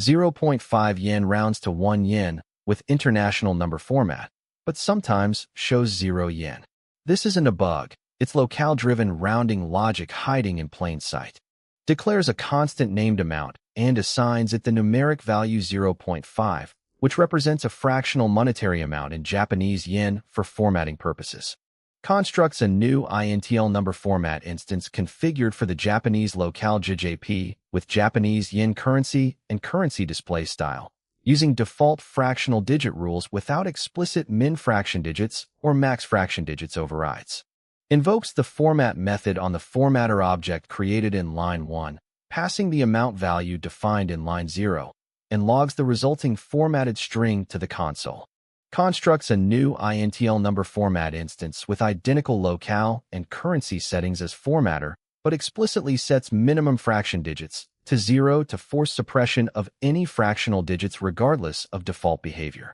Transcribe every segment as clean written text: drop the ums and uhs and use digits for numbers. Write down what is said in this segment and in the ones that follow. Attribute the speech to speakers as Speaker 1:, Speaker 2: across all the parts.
Speaker 1: 0.5 yen rounds to 1 yen with international number format, but sometimes shows 0 yen. This isn't a bug. It's locale-driven rounding logic hiding in plain sight. Declares a constant named amount and assigns it the numeric value 0.5, which represents a fractional monetary amount in Japanese yen for formatting purposes. Constructs a new Intl.NumberFormat instance configured for the Japanese locale JPY with Japanese yen currency and currency display style, using default fractional digit rules without explicit minimumFractionDigits or maximumFractionDigits overrides. Invokes the format method on the formatter object created in line 1, passing the amount value defined in line 0, and logs the resulting formatted string to the console. Constructs a new Intl.NumberFormat instance with identical locale and currency settings as formatter, but explicitly sets minimumFractionDigits to 0 to force suppression of any fractional digits regardless of default behavior.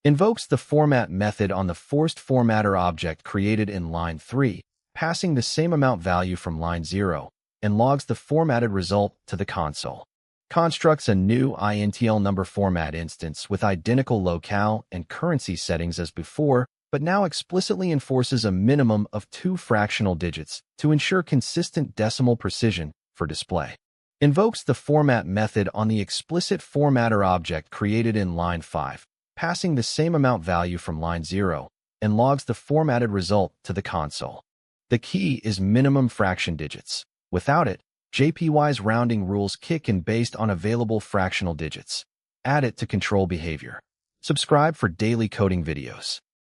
Speaker 1: Invokes the format method on the forced formatter object created in line 3, passing the same amount value from line 0, and logs the formatted result to the console. Constructs a new Intl.NumberFormat instance with identical locale and currency settings as before, but now explicitly enforces a minimum of 2 fractional digits to ensure consistent decimal precision for display. Invokes the format method on the explicit formatter object created in line 5, passing the same amount value from line 0, and logs the formatted result to the console. The key is minimumFractionDigits. Without it, JPY's rounding rules kick in based on available fractional digits. Add it to control behavior. Subscribe for daily coding videos.